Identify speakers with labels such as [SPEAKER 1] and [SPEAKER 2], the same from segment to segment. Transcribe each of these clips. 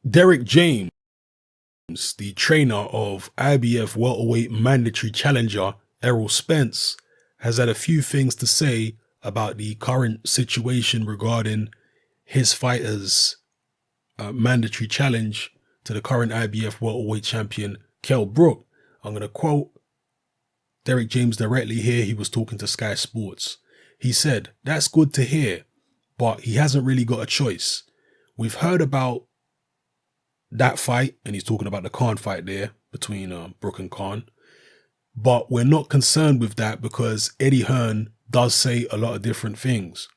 [SPEAKER 1] Derrick James, the trainer of IBF welterweight mandatory challenger Errol Spence, has had a few things to say about the current situation regarding his fighter's mandatory challenge to the current IBF welterweight champion Kell Brook. I'm going to quote Derrick James directly here. He was talking to Sky Sports. He said, "That's good to hear, but he hasn't really got a choice. We've heard about that fight," and he's talking about the Khan fight there between Brook and Khan. "But we're not concerned with that because Eddie Hearn does say a lot of different things.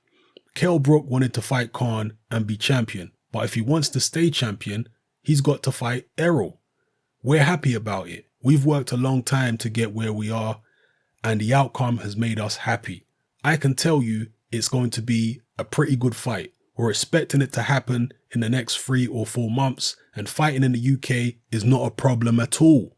[SPEAKER 1] Kell Brook wanted to fight Khan and be champion, but if he wants to stay champion, he's got to fight Errol. We're happy about it. We've worked a long time to get where we are, and the outcome has made us happy. I can tell you it's going to be a pretty good fight. We're expecting it to happen in the next 3 or 4 months, and fighting in the UK is not a problem at all.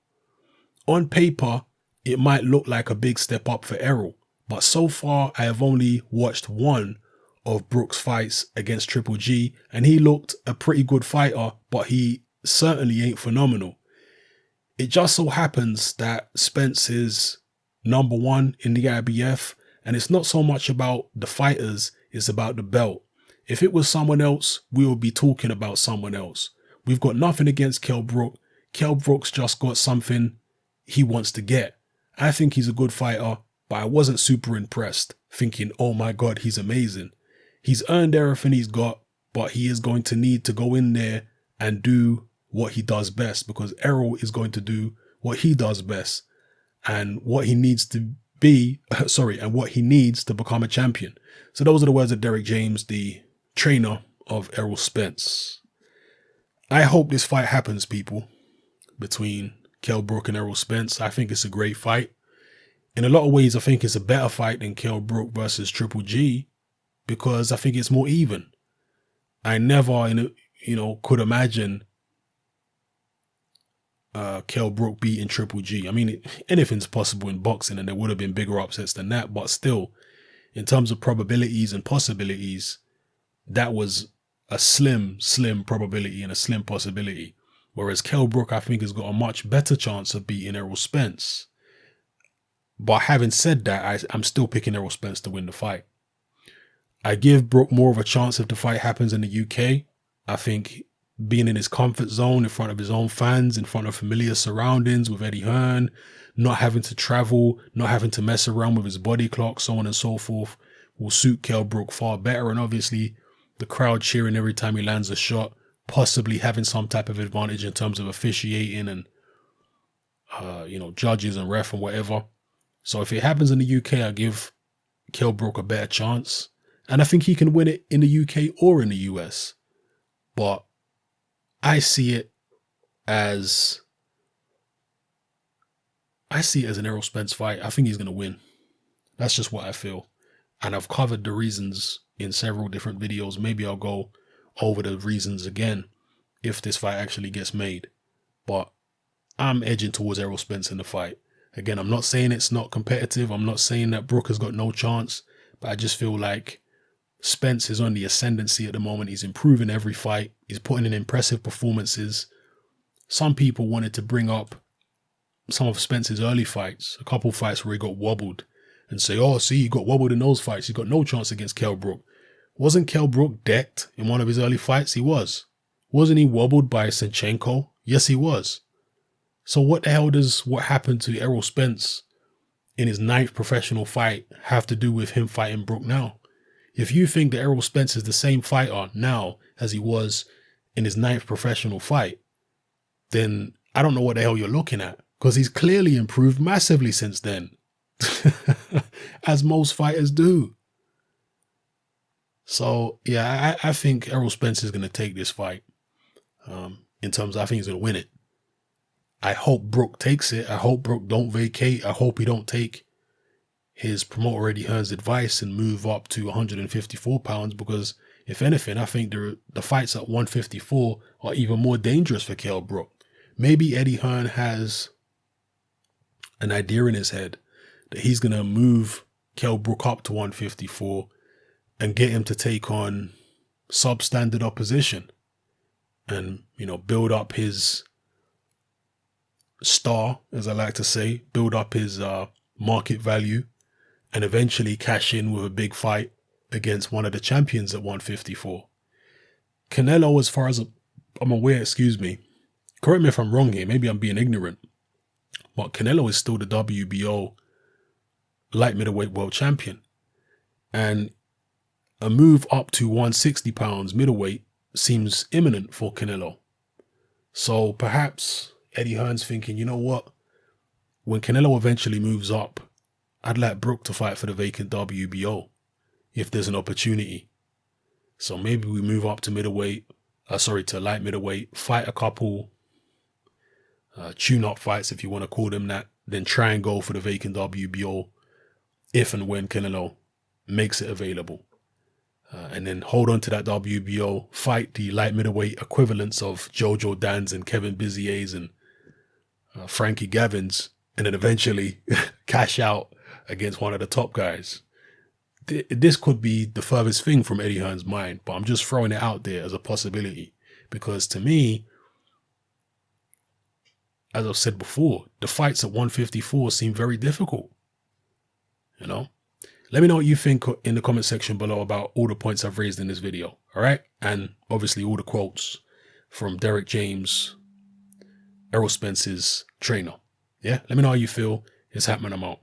[SPEAKER 1] On paper, it might look like a big step up for Errol, but so far I have only watched one of Brook's fights against Triple G, and he looked a pretty good fighter, but he certainly ain't phenomenal. It just so happens that Spence is number 1 in the IBF, and it's not so much about the fighters, it's about the belt. If it was someone else, we would be talking about someone else. We've got nothing against Kell Brook. Kell Brook's just got something he wants to get. I think he's a good fighter, but I wasn't super impressed, thinking, oh my God, he's amazing. He's earned everything he's got, but he is going to need to go in there and do what he does best, because Errol is going to do what he does best and what he needs to be, and what he needs to become a champion." So those are the words of Derrick James, the trainer of Errol Spence. I hope this fight happens, people, between Kell Brook and Errol Spence. I think it's a great fight. In a lot of ways, I think it's a better fight than Kell Brook versus Triple G, because I think it's more even. I never, could imagine Kell Brook beating Triple G. I mean, anything's possible in boxing, and there would have been bigger upsets than that, but still, in terms of probabilities and possibilities, that was a slim probability and a slim possibility. Whereas Kell Brook, I think, has got a much better chance of beating Errol Spence. But having said that, I'm still picking Errol Spence to win the fight. I give Brook more of a chance if the fight happens in the UK. I think being in his comfort zone, in front of his own fans, in front of familiar surroundings with Eddie Hearn, not having to travel, not having to mess around with his body clock, so on and so forth, will suit Kell Brook far better. And obviously, the crowd cheering every time he lands a shot, possibly having some type of advantage in terms of officiating and, judges and ref and whatever. So if it happens in the UK, I give Kell Brook a better chance. And I think he can win it in the UK or in the US. But I see it as an Errol Spence fight. I think he's going to win. That's just what I feel. And I've covered the reasons in several different videos. Maybe I'll go over the reasons again if this fight actually gets made. But I'm edging towards Errol Spence in the fight. Again, I'm not saying it's not competitive. I'm not saying that Brook has got no chance. But I just feel like Spence is on the ascendancy at the moment. He's improving every fight. He's putting in impressive performances. Some people wanted to bring up some of Spence's early fights, a couple fights where he got wobbled, and say, oh, see, he got wobbled in those fights. He got no chance against Kell Brook. Wasn't Kell Brook decked in one of his early fights? He was. Wasn't he wobbled by Senchenko? Yes, he was. So what the hell does what happened to Errol Spence in his 9th professional fight have to do with him fighting Brook now? If you think that Errol Spence is the same fighter now as he was in his 9th professional fight, then I don't know what the hell you're looking at, because he's clearly improved massively since then, as most fighters do. So, yeah, I think Errol Spence is going to take this fight. In terms of, I think he's going to win it. I hope Brook takes it. I hope Brook don't vacate. I hope he don't take his promoter Eddie Hearn's advice and move up to 154 pounds, because if anything, I think the fights at 154 are even more dangerous for Kell Brook. Maybe Eddie Hearn has an idea in his head that he's going to move Kell Brook up to 154 and get him to take on substandard opposition. and, build up his star, as I like to say, build up his market value, and eventually cash in with a big fight against one of the champions at 154. Canelo, as far as I'm aware, correct me if I'm wrong here, maybe I'm being ignorant, but Canelo is still the WBO light middleweight world champion. And a move up to 160 pounds middleweight seems imminent for Canelo. So perhaps Eddie Hearn's thinking, you know what? When Canelo eventually moves up, I'd like Brook to fight for the vacant WBO if there's an opportunity. So maybe we move up to to light middleweight, fight a couple tune-up fights, if you want to call them that, then try and go for the vacant WBO if and when Canelo makes it available. And then hold on to that WBO, fight the light middleweight equivalents of Jojo Dans and Kevin Bizier's and Frankie Gavin's, and then eventually cash out against one of the top guys. This could be the furthest thing from Eddie Hearn's mind, but I'm just throwing it out there as a possibility, because to me, as I've said before, the fights at 154 seem very difficult. Let me know what you think in the comment section below about all the points I've raised in this video. All right. And obviously all the quotes from Derrick James, Errol Spence's trainer. Yeah. Let me know how you feel. It's happening. I'm out.